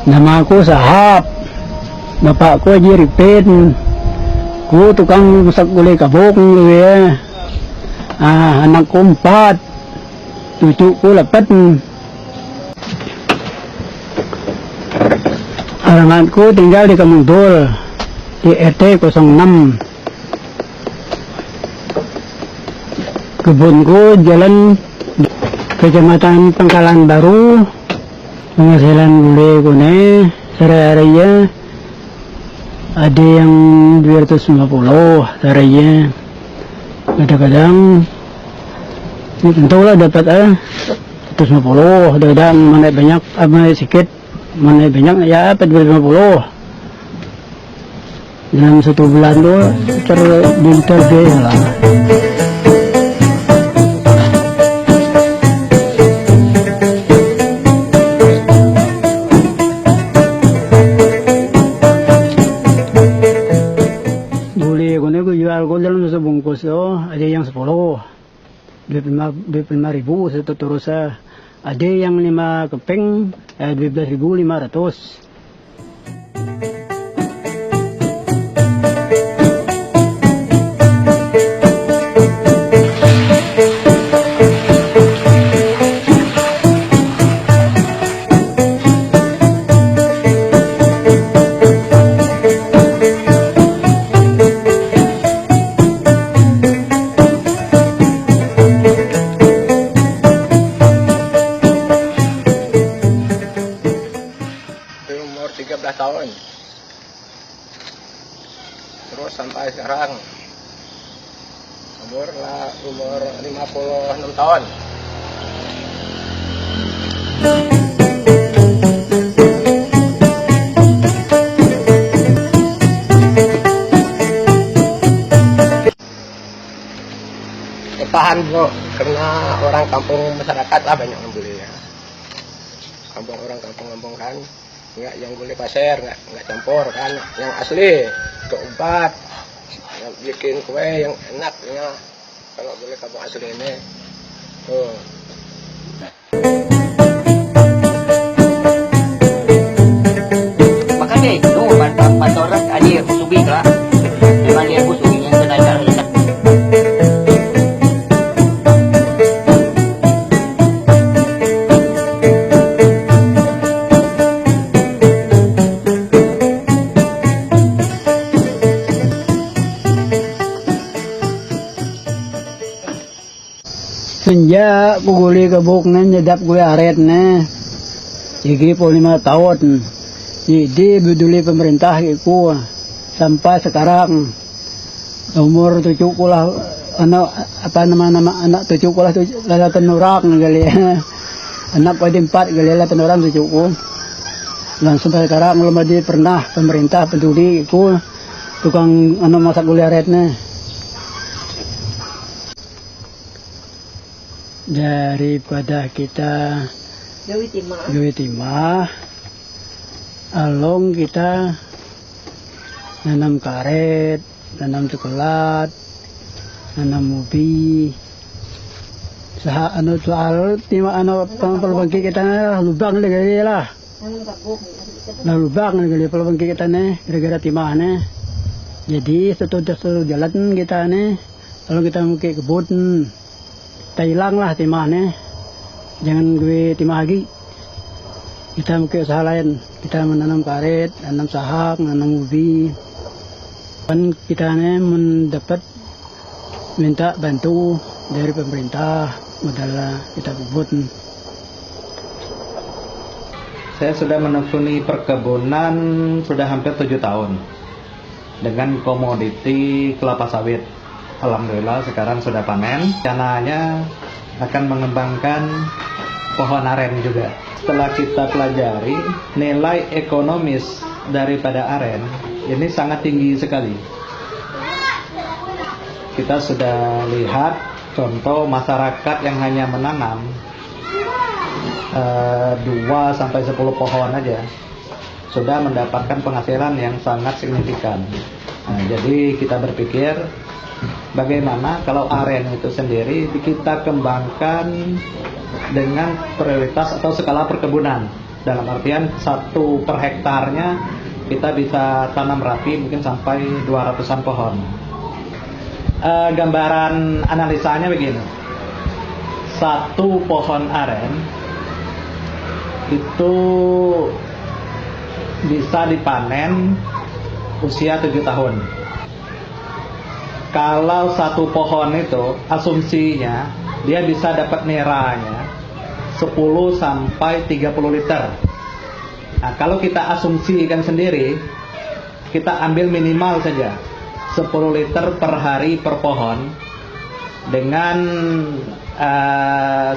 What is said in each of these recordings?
Nama aku Sahab, bapakku Haji Ripin, ku tukang masak gulai kabung ya. Anakku 4, cucuku 8. Alamatku tinggal di Kampung Dul, di RT 06. Kebunku jalan Kecamatan Pangkalan Baru. Penghasilan gulai kune sehari-harinya ada yang 250 seharinya, kadang-kadang tentulah dapat 150, kadang-kadang mana banyak mana sedikit, mana banyak ya 250 dalam 1 bulan tuh terbiasa lah. Jual dalam sebungkus ada yang 10, 25.000 satu terus, ada yang 5 keping 12.500. Umur 13 tahun terus sampai sekarang umur 56 tahun. Bertahan bro, karena orang kampung masyarakat lah banyak yang beli ya. Orang kampung kan nggak yang gulai pasir, nggak campur kan, yang asli untuk obat, yang bikin kue yang enaknya kalau gulai kampung asli ini tuh. Makanya itu bantoran aja usubi lah, cuma dia usubi yang kenaikan. Sejak ku gulai kabuk nyedap gue aret jadi 5 tahun. Jadi beduli pemerintah iku sampai sekarang umur cucuku lah anak anak cucuku lah 8 orang kali anak pada 4 kali 8 orang cucuku. Dan sampai sekarang belum ada pernah pemerintah peduli iku tukang masak gulai aret daripada kita gawe timah along kita nanam karet, nanam coklat, nanam ubi soal timah pelbangki kita lubang lagi lah lubang lagi pelbangki kita gara-gara timah jadi setelah jalan kita kalau kita mau ke kebun kita hilang lah timahnya, jangan gue timah lagi. Kita mungkin usaha lain, kita menanam karet, nanam sahak, nanam ubi. Dan kita mendapat minta bantu dari pemerintah, modal kita kebun. Saya sudah menekuni perkebunan sudah hampir 7 tahun dengan komoditi kelapa sawit. Alhamdulillah sekarang sudah panen. Rencananya akan mengembangkan pohon aren juga. Setelah kita pelajari, nilai ekonomis daripada aren ini sangat tinggi sekali. Kita sudah lihat contoh masyarakat yang hanya menanam 2-10 pohon aja sudah mendapatkan penghasilan yang sangat signifikan. Nah, jadi kita berpikir bagaimana kalau aren itu sendiri kita kembangkan dengan prioritas atau skala perkebunan. Dalam artian 1 per hektarnya kita bisa tanam rapi mungkin sampai 200-an pohon. Gambaran analisanya begini. 1 pohon aren itu bisa dipanen usia 7 tahun. Kalau 1 pohon itu asumsinya dia bisa dapat neranya 10 sampai 30 liter. Nah, kalau kita asumsikan sendiri, kita ambil minimal saja 10 liter per hari per pohon dengan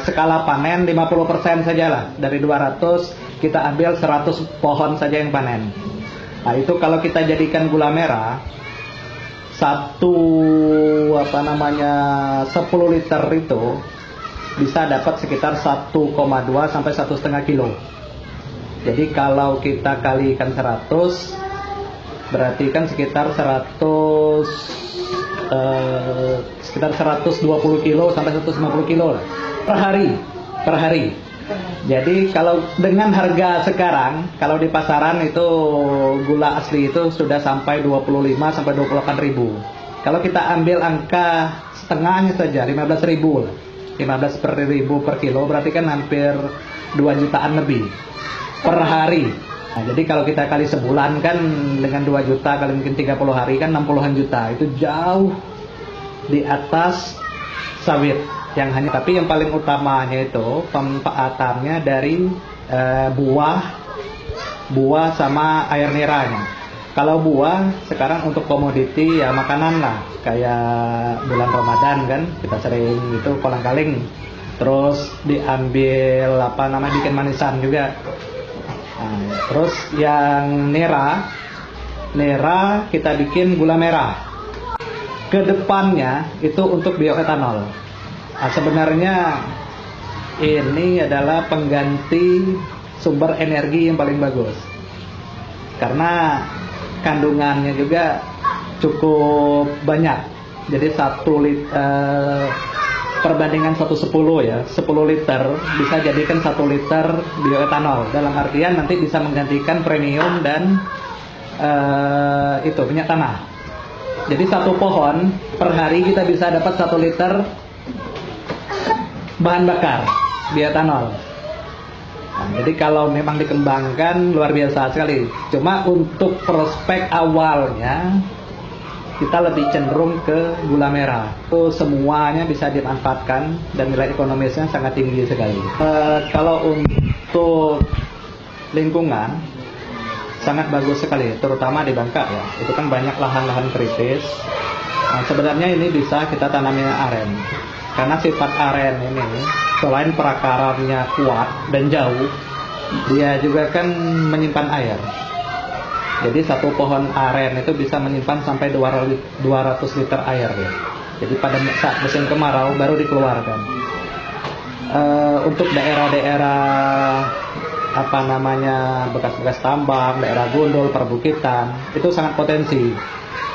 skala panen 50% sajalah. Dari 200 kita ambil 100 pohon saja yang panen. Nah, itu kalau kita jadikan gula merah 10 liter itu bisa dapat sekitar 1,2 sampai 1,5 kilo. Jadi kalau kita kalikan 100 berarti kan sekitar 120 kilo sampai 150 kilo lah per hari. Jadi kalau dengan harga sekarang, kalau di pasaran itu gula asli itu sudah sampai 25 sampai 28 ribu. Kalau kita ambil angka setengahnya saja 15 ribu, 15 per ribu per kilo, berarti kan hampir 2 jutaan lebih per hari. Nah, jadi kalau kita kali sebulan kan dengan 2 juta kali mungkin 30 hari kan 60-an juta. Itu jauh di atas sawit yang hanya, tapi yang paling utamanya itu pemanfaatannya dari buah sama air niranya. Kalau buah sekarang untuk komoditi ya makanan lah, kayak bulan Ramadan kan kita sering itu kolang-kaling, terus diambil bikin manisan juga. Nah, terus yang nira kita bikin gula merah. Kedepannya itu untuk bioetanol. Nah, sebenarnya ini adalah pengganti sumber energi yang paling bagus karena kandungannya juga cukup banyak. Jadi 1 perbandingan 1:10 ya, 10 liter bisa jadikan 1 liter bioetanol. Dalam artian nanti bisa menggantikan premium dan minyak tanah. Jadi 1 pohon per hari kita bisa dapat 1 liter bahan bakar bioetanol. Nah, jadi kalau memang dikembangkan luar biasa sekali. Cuma untuk prospek awalnya kita lebih cenderung ke gula merah. Itu semuanya bisa dimanfaatkan dan nilai ekonomisnya sangat tinggi sekali. Kalau untuk lingkungan sangat bagus sekali, terutama di Bangka ya. Itu kan banyak lahan-lahan kritis. Nah, sebenarnya ini bisa kita tanamnya aren. Karena sifat aren ini selain perakarannya kuat dan jauh, dia juga kan menyimpan air. Jadi 1 pohon aren itu bisa menyimpan sampai 200 liter air ya. Jadi pada saat musim kemarau baru dikeluarkan. Untuk daerah-daerah bekas-bekas tambang, daerah gundul, perbukitan, itu sangat potensi.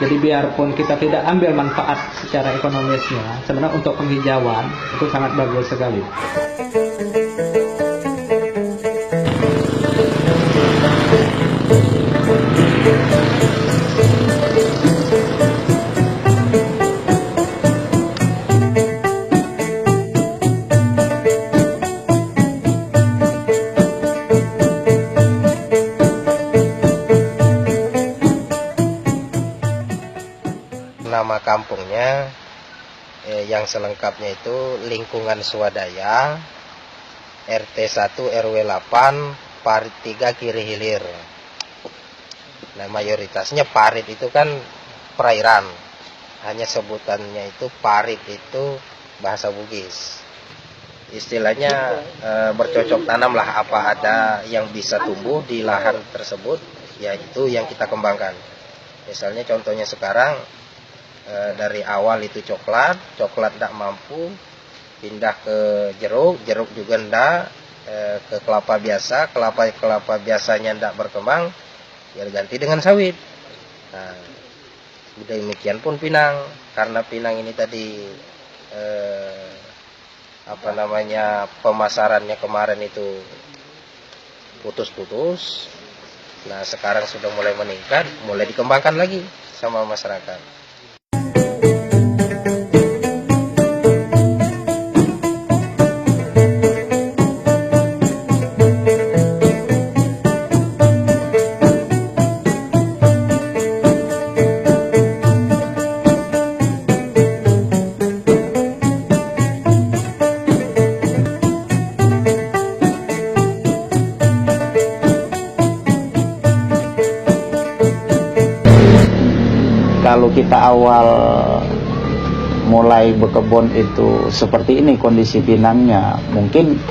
Jadi biarpun kita tidak ambil manfaat secara ekonomisnya, sebenarnya untuk penghijauan itu sangat bagus sekali. Nama kampungnya yang selengkapnya itu Lingkungan Swadaya, RT 1 RW 8, Parit 3 Kiri Hilir. Nah, mayoritasnya parit itu kan perairan. Hanya sebutannya itu parit itu bahasa Bugis. istilahnya bercocok tanam lah, apa ada yang bisa tumbuh di lahan tersebut, yaitu yang kita kembangkan. Misalnya contohnya sekarang dari awal itu coklat tidak mampu, pindah ke jeruk juga ndak, ke kelapa biasanya ndak berkembang, ya ganti dengan sawit. Nah, demikian pun pinang, karena pinang ini tadi pemasarannya kemarin itu putus-putus. Nah, sekarang sudah mulai meningkat, mulai dikembangkan lagi sama masyarakat. Kalau kita awal mulai berkebun itu seperti ini kondisi pinangnya, mungkin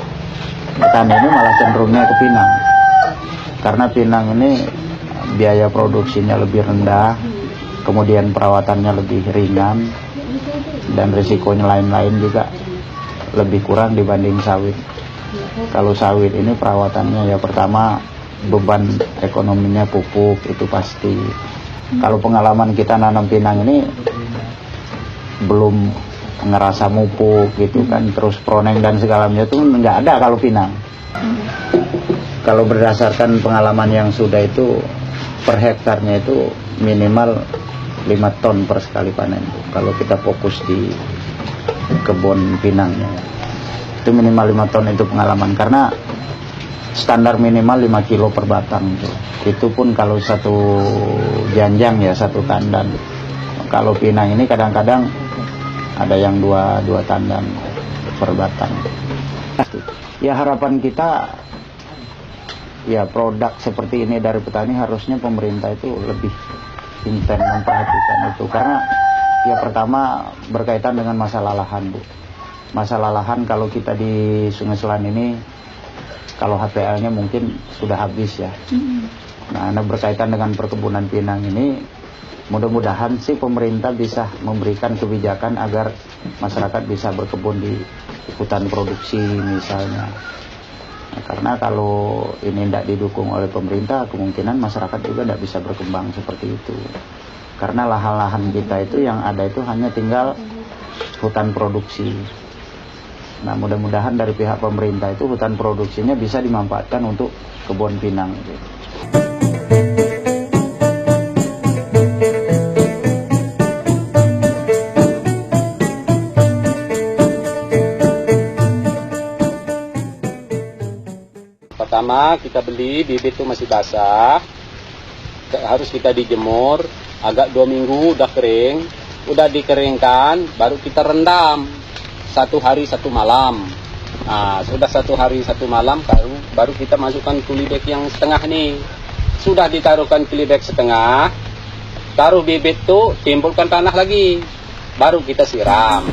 petani ini malah cenderungnya ke pinang. Karena pinang ini biaya produksinya lebih rendah, kemudian perawatannya lebih ringan, dan risikonya lain-lain juga lebih kurang dibanding sawit. Kalau sawit ini perawatannya ya pertama beban ekonominya pupuk itu pasti. Kalau pengalaman kita nanam pinang ini belum ngerasa mupuk gitu kan, terus proneng dan segalanya itu nggak ada kalau pinang. Kalau berdasarkan pengalaman yang sudah itu per hektarnya itu minimal 5 ton per sekali panen. Kalau kita fokus di kebun pinangnya itu minimal 5 ton itu pengalaman, karena standar minimal 5 kilo per batang itu pun kalau satu janjang ya, satu tandan. Kalau pinang ini kadang-kadang ada yang dua tandan per batang. Ya harapan kita ya produk seperti ini dari petani, harusnya pemerintah itu lebih intens memperhatikan itu, karena ya pertama berkaitan dengan masalah lahan, Bu. Masalah lahan kalau kita di Sungai Selan ini, kalau HPL-nya mungkin sudah habis ya. Nah, berkaitan dengan perkebunan pinang ini, mudah-mudahan sih pemerintah bisa memberikan kebijakan agar masyarakat bisa berkebun di hutan produksi misalnya. Nah, karena kalau ini tidak didukung oleh pemerintah, kemungkinan masyarakat juga tidak bisa berkembang seperti itu. Karena lahan-lahan kita itu yang ada itu hanya tinggal hutan produksi. Nah, mudah-mudahan dari pihak pemerintah itu hutan produksinya bisa dimanfaatkan untuk kebun pinang gitu. Pertama kita beli bibit itu masih basah, harus kita dijemur agak 2 minggu udah kering, udah dikeringkan baru kita rendam 1 hari 1 malam. Nah, sudah 1 hari 1 malam baru kita masukkan kulibek yang setengah nih. Sudah ditaruhkan kulibek setengah, taruh bibit tuh, timbulkan tanah lagi, baru kita siram.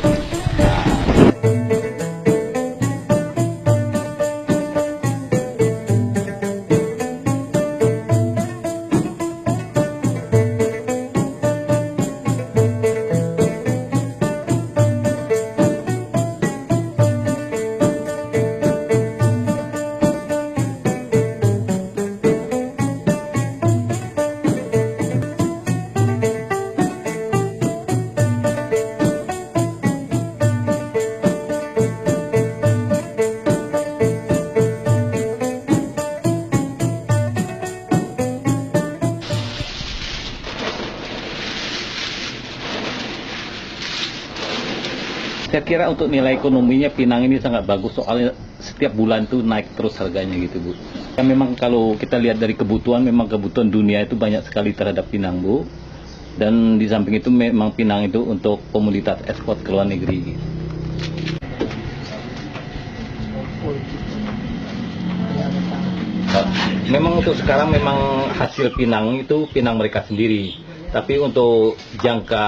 Saya kira untuk nilai ekonominya pinang ini sangat bagus, soalnya setiap bulan tuh naik terus harganya gitu, Bu. Ya memang kalau kita lihat dari kebutuhan, memang kebutuhan dunia itu banyak sekali terhadap pinang, Bu. Dan di samping itu memang pinang itu untuk komoditas ekspor ke luar negeri. Gitu. Memang untuk sekarang memang hasil pinang itu pinang mereka sendiri. Tapi untuk jangka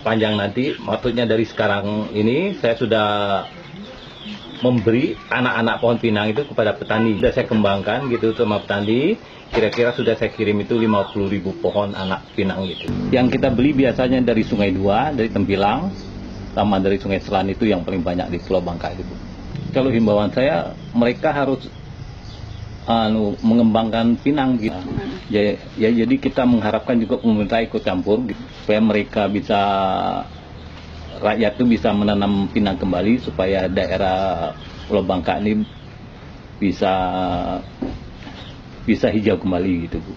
panjang nanti, maksudnya dari sekarang ini saya sudah memberi anak-anak pohon pinang itu kepada petani. Sudah saya kembangkan gitu sama petani, kira-kira sudah saya kirim itu 50.000 pohon anak pinang gitu. Yang kita beli biasanya dari Sungai Dua, dari Tempilang, sama dari Sungai Selan itu yang paling banyak di Pulau Bangka itu. Kalau himbauan saya, mereka harus mengembangkan pinang gitu. Ya, jadi kita mengharapkan juga pemerintah ikut campur gitu, supaya mereka bisa, rakyat itu bisa menanam pinang kembali supaya daerah Pulau Bangka ini bisa hijau kembali gitu Bu.